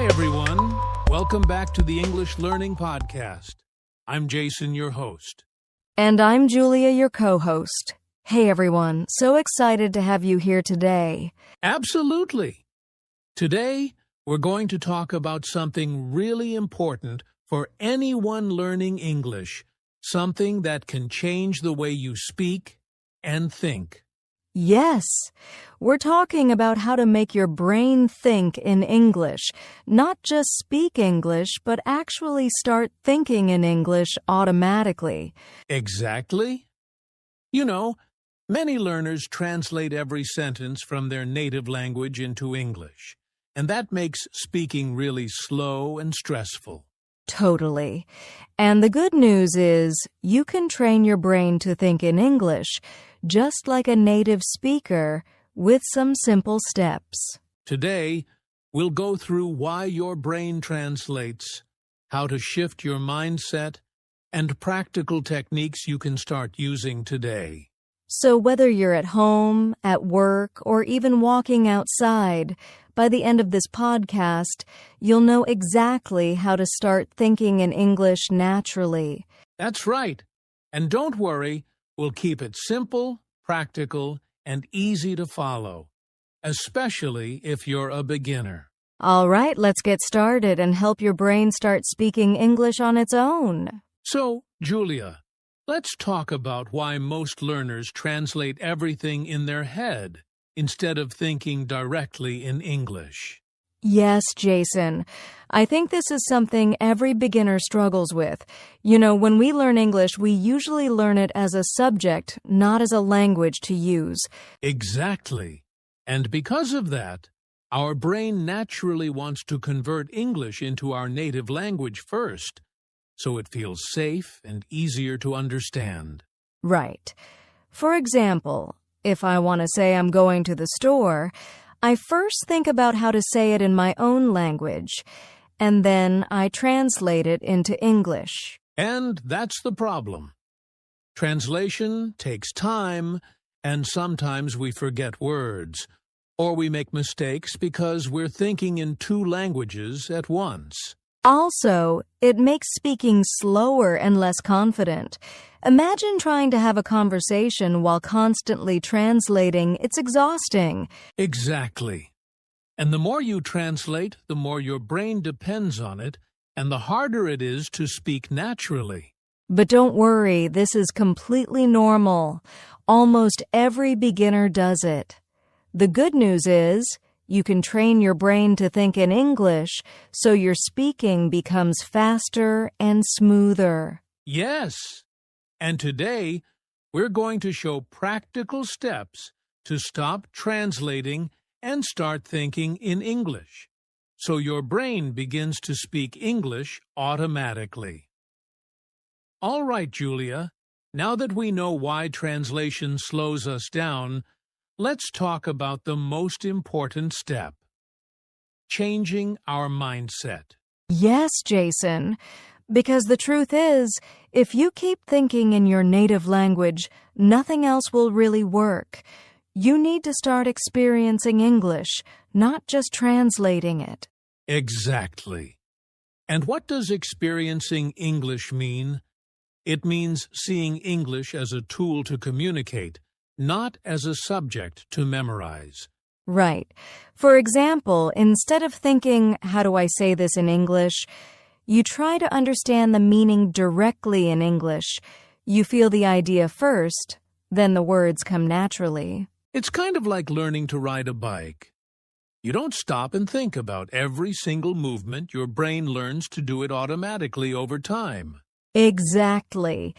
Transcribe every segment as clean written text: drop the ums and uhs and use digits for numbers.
Hi, everyone. Welcome back to the English Learning Podcast. I'm Jason, your host. And I'm Julia, your co-host. Hey, everyone. So excited to have you here today. Absolutely. Today, we're going to talk about something really important for anyone learning English, something that can change the way you speak and think. Yes, we're talking about how to make your brain think in English, not just speak English, but actually start thinking in English automatically. Exactly. You know, many learners translate every sentence from their native language into English, and that makes speaking really slow and stressful. Totally. And the good news is you can train your brain to think in English, just like a native speaker, with some simple steps. Today, we'll go through why your brain translates, how to shift your mindset, and practical techniques you can start using today. So whether you're at home, at work, or even walking outside, by the end of this podcast, you'll know exactly how to start thinking in English naturally. That's right. And don't worry, we'll keep it simple, practical, and easy to follow, especially if you're a beginner. All right, let's get started and help your brain start speaking English on its own. So, Julia, let's talk about why most learners translate everything in their head instead of thinking directly in English. Yes, Jason. I think this is something every beginner struggles with. You know, when we learn English, we usually learn it as a subject, not as a language to use. Exactly. And because of that, our brain naturally wants to convert English into our native language first, so it feels safe and easier to understand. Right. For example, if I want to say I'm going to the store, I first think about how to say it in my own language, and then I translate it into English. And that's the problem. Translation takes time, and sometimes we forget words, or we make mistakes because we're thinking in two languages at once. Also, it makes speaking slower and less confident. Imagine trying to have a conversation while constantly translating. It's exhausting. Exactly. And the more you translate, the more your brain depends on it, and the harder it is to speak naturally. But don't worry, this is completely normal. Almost every beginner does it. The good news is, you can train your brain to think in English so your speaking becomes faster and smoother. Yes. And today, we're going to show practical steps to stop translating and start thinking in English, so your brain begins to speak English automatically. All right, Julia, now that we know why translation slows us down, let's talk about the most important step: changing our mindset. Yes, Jason. Because the truth is, if you keep thinking in your native language, nothing else will really work. You need to start experiencing English, not just translating it. Exactly. And what does experiencing English mean? It means seeing English as a tool to communicate, not as a subject to memorize. Right. For example, instead of thinking, how do I say this in English? You try to understand the meaning directly in English. You feel the idea first, then the words come naturally. It's kind of like learning to ride a bike. You don't stop and think about every single movement. Your brain learns to do it automatically over time. Exactly.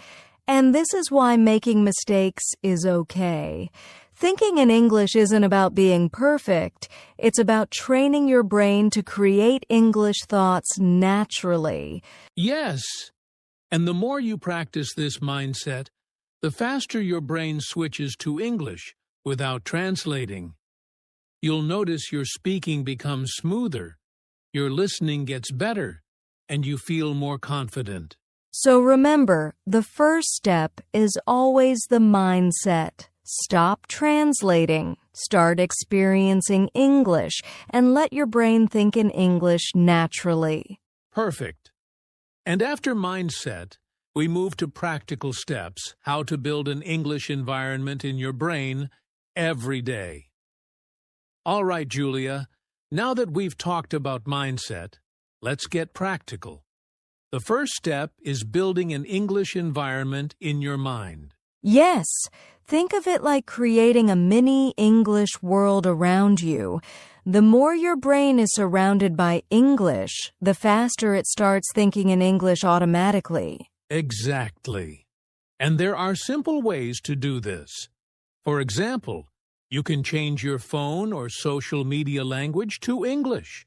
And this is why making mistakes is okay. Thinking in English isn't about being perfect. It's about training your brain to create English thoughts naturally. Yes. And the more you practice this mindset, the faster your brain switches to English without translating. You'll notice your speaking becomes smoother, your listening gets better, and you feel more confident. So remember, the first step is always the mindset. Stop translating, start experiencing English, and let your brain think in English naturally. Perfect. And after mindset, we move to practical steps, how to build an English environment in your brain every day. All right, Julia, now that we've talked about mindset, let's get practical. The first step is building an English environment in your mind. Yes, think of it like creating a mini English world around you. The more your brain is surrounded by English, the faster it starts thinking in English automatically. Exactly. And there are simple ways to do this. For example, you can change your phone or social media language to English.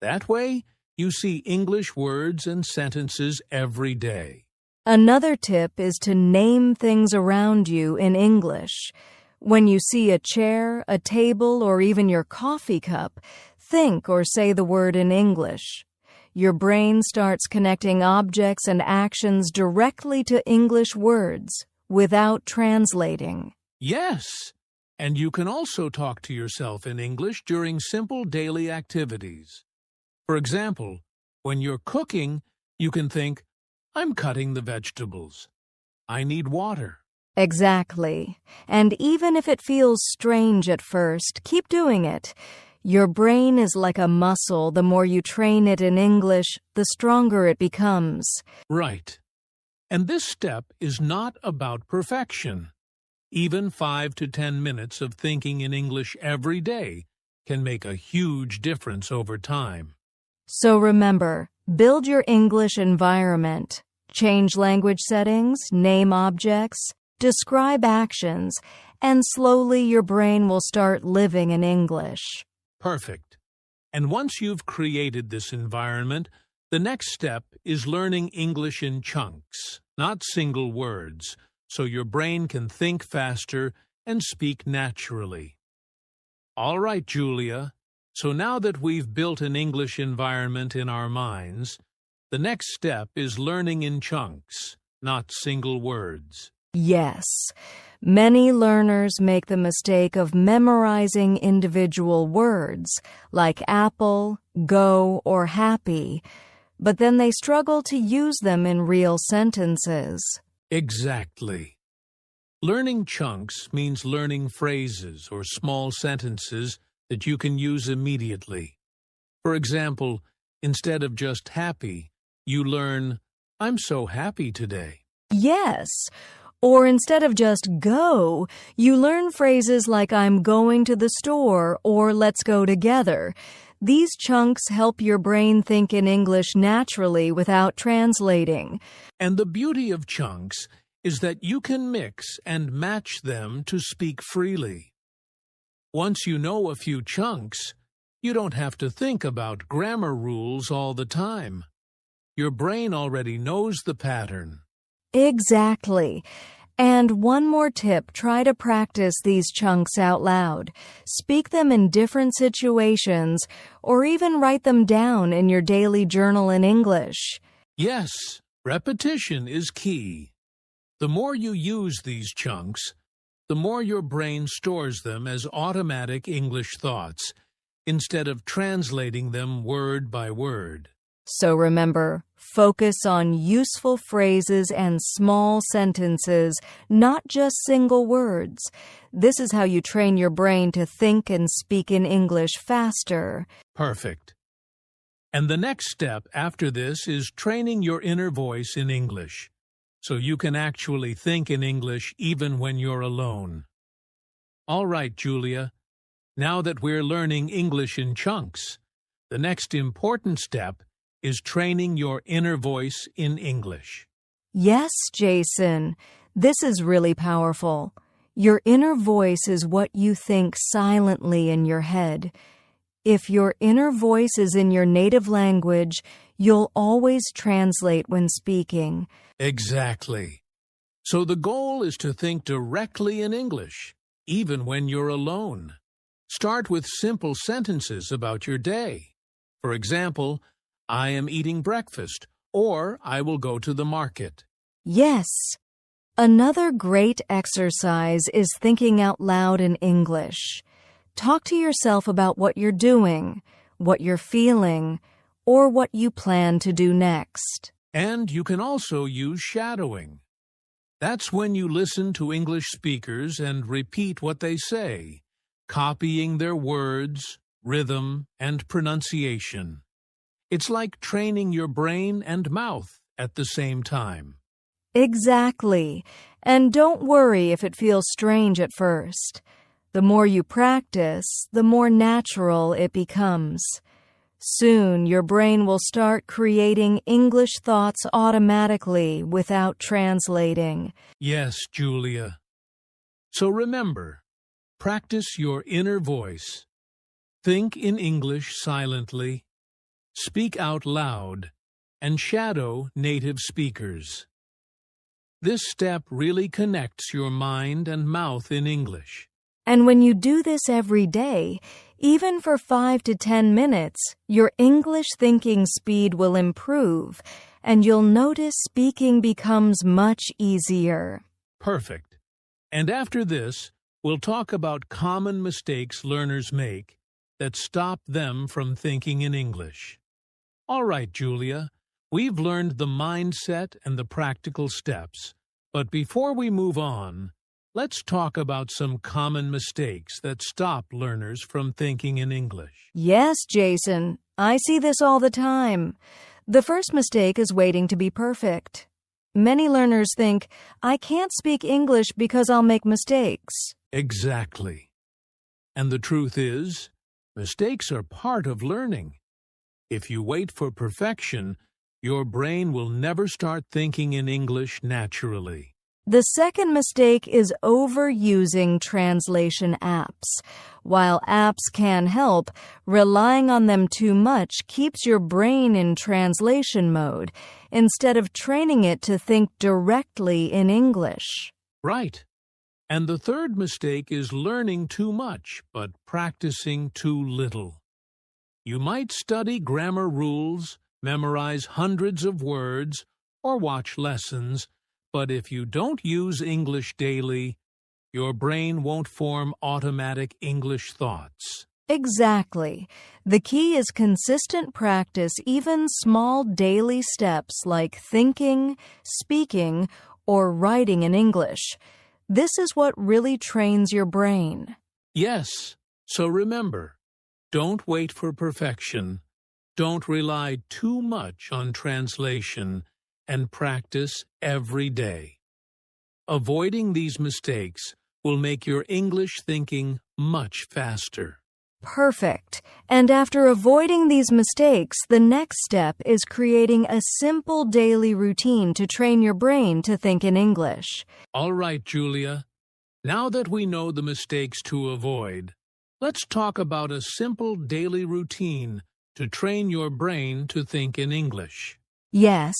That way, you see English words and sentences every day. Another tip is to name things around you in English. When you see a chair, a table, or even your coffee cup, think or say the word in English. Your brain starts connecting objects and actions directly to English words without translating. Yes, and you can also talk to yourself in English during simple daily activities. For example, when you're cooking, you can think, I'm cutting the vegetables. I need water. Exactly. And even if it feels strange at first, keep doing it. Your brain is like a muscle. The more you train it in English, the stronger it becomes. Right. And this step is not about perfection. Even 5 to 10 minutes of thinking in English every day can make a huge difference over time. So remember, build your English environment. Change language settings, name objects, describe actions, and slowly your brain will start living in English. Perfect. And once you've created this environment, the next step is learning English in chunks, not single words, so your brain can think faster and speak naturally. All right, Julia. So now that we've built an English environment in our minds, the next step is learning in chunks, not single words. Yes. Many learners make the mistake of memorizing individual words, like apple, go, or happy, but then they struggle to use them in real sentences. Exactly. Learning chunks means learning phrases or small sentences that you can use immediately. For example, instead of just happy, you learn, I'm so happy today. Yes. Or instead of just go, you learn phrases like I'm going to the store or let's go together. These chunks help your brain think in English naturally without translating. And the beauty of chunks is that you can mix and match them to speak freely. Once you know a few chunks, you don't have to think about grammar rules all the time. Your brain already knows the pattern. Exactly. And one more tip, try to practice these chunks out loud. Speak them in different situations, or even write them down in your daily journal in English. Yes, repetition is key. The more you use these chunks, the more your brain stores them as automatic English thoughts, instead of translating them word by word. So remember, focus on useful phrases and small sentences, not just single words. This is how you train your brain to think and speak in English faster. Perfect. And the next step after this is training your inner voice in English, so you can actually think in English even when you're alone. All right, Julia. Now that we're learning English in chunks, the next important step is training your inner voice in English. Yes, Jason, this is really powerful. Your inner voice is what you think silently in your head. If your inner voice is in your native language, you'll always translate when speaking. Exactly. So the goal is to think directly in English, even when you're alone. Start with simple sentences about your day. For example, I am eating breakfast, or I will go to the market. Yes. Another great exercise is thinking out loud in English. Talk to yourself about what you're doing, what you're feeling, or what you plan to do next. And you can also use shadowing. That's when you listen to English speakers and repeat what they say, copying their words, rhythm, and pronunciation. It's like training your brain and mouth at the same time. Exactly. And don't worry if it feels strange at first. The more you practice, the more natural it becomes. Soon, your brain will start creating English thoughts automatically without translating. Yes, Julia. So remember, practice your inner voice. Think in English silently, speak out loud, and shadow native speakers. This step really connects your mind and mouth in English. And when you do this every day, even for 5 to 10 minutes, your English thinking speed will improve, and you'll notice speaking becomes much easier. Perfect. And after this, we'll talk about common mistakes learners make that stop them from thinking in English. All right, Julia, we've learned the mindset and the practical steps. But before we move on, let's talk about some common mistakes that stop learners from thinking in English. Yes, Jason, I see this all the time. The first mistake is waiting to be perfect. Many learners think, I can't speak English because I'll make mistakes. Exactly. And the truth is, mistakes are part of learning. If you wait for perfection, your brain will never start thinking in English naturally. The second mistake is overusing translation apps. While apps can help, relying on them too much keeps your brain in translation mode instead of training it to think directly in English. Right. And the third mistake is learning too much, but practicing too little. You might study grammar rules, memorize hundreds of words, or watch lessons, but if you don't use English daily, your brain won't form automatic English thoughts. Exactly. The key is consistent practice, even small daily steps like thinking, speaking, or writing in English. This is what really trains your brain. Yes, so remember, don't wait for perfection. Don't rely too much on translation, and practice every day. Avoiding these mistakes will make your English thinking much faster. Perfect. And after avoiding these mistakes, the next step is creating a simple daily routine to train your brain to think in English. All right, Julia. Now that we know the mistakes to avoid, let's talk about a simple daily routine to train your brain to think in English. Yes,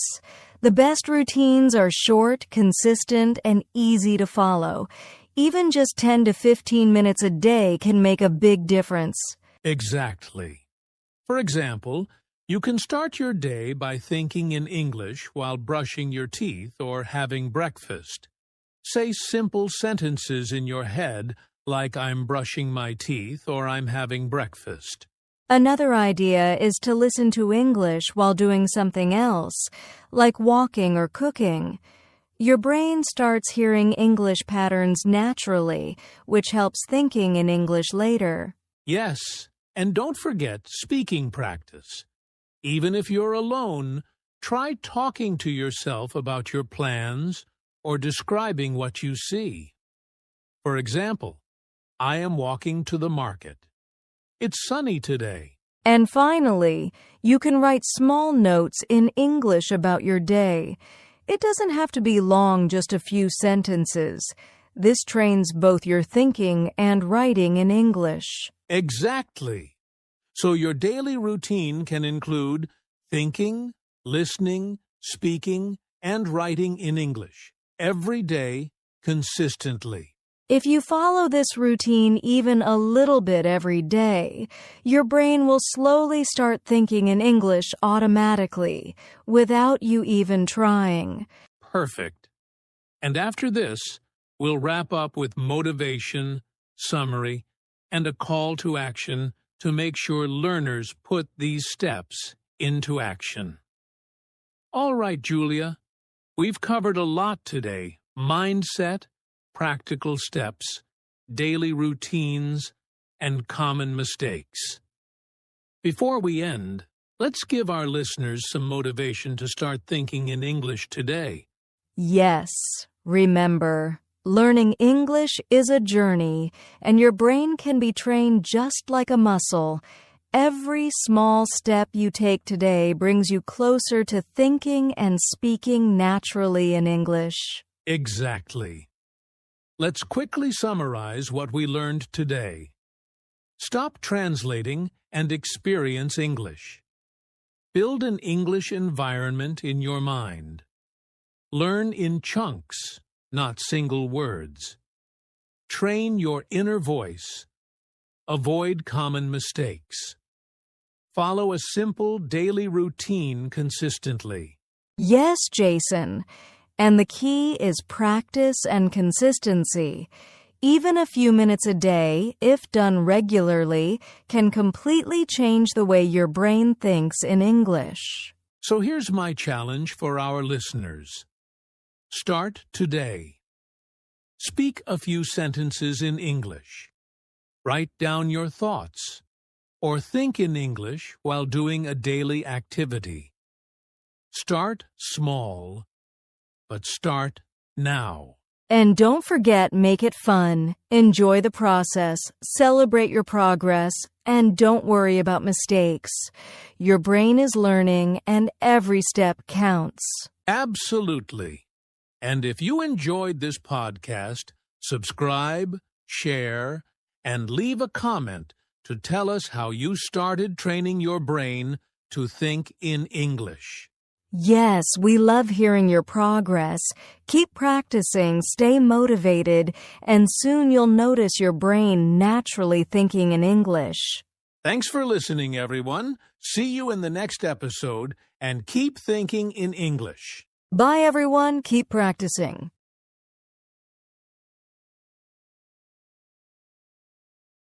the best routines are short, consistent, and easy to follow. Even just 10 to 15 minutes a day can make a big difference. Exactly. For example, you can start your day by thinking in English while brushing your teeth or having breakfast. Say simple sentences in your head like I'm brushing my teeth or I'm having breakfast. Another idea is to listen to English while doing something else, like walking or cooking. Your brain starts hearing English patterns naturally, which helps thinking in English later. Yes, and don't forget speaking practice. Even if you're alone, try talking to yourself about your plans or describing what you see. For example, I am walking to the market. It's sunny today. And finally, you can write small notes in English about your day. It doesn't have to be long, just a few sentences. This trains both your thinking and writing in English. Exactly. So your daily routine can include thinking, listening, speaking, and writing in English every day, consistently. If you follow this routine even a little bit every day, your brain will slowly start thinking in English automatically, without you even trying. Perfect. And after this, we'll wrap up with motivation, summary, and a call to action to make sure learners put these steps into action. All right, Julia, we've covered a lot today: mindset, practical steps, daily routines, and common mistakes. Before we end, let's give our listeners some motivation to start thinking in English today. Yes, remember, learning English is a journey, and your brain can be trained just like a muscle. Every small step you take today brings you closer to thinking and speaking naturally in English. Exactly. Let's quickly summarize what we learned today. Stop translating and experience English. Build an English environment in your mind. Learn in chunks, not single words. Train your inner voice. Avoid common mistakes. Follow a simple daily routine consistently. Yes, Jason. And the key is practice and consistency. Even a few minutes a day, if done regularly, can completely change the way your brain thinks in English. So here's my challenge for our listeners. Start today. Speak a few sentences in English. Write down your thoughts, or think in English while doing a daily activity. Start small, but start now. And don't forget, make it fun. Enjoy the process, celebrate your progress, and don't worry about mistakes. Your brain is learning, and every step counts. Absolutely. And if you enjoyed this podcast, subscribe, share, and leave a comment to tell us how you started training your brain to think in English. Yes, we love hearing your progress. Keep practicing, stay motivated, and soon you'll notice your brain naturally thinking in English. Thanks for listening, everyone. See you in the next episode, and keep thinking in English. Bye, everyone. Keep practicing.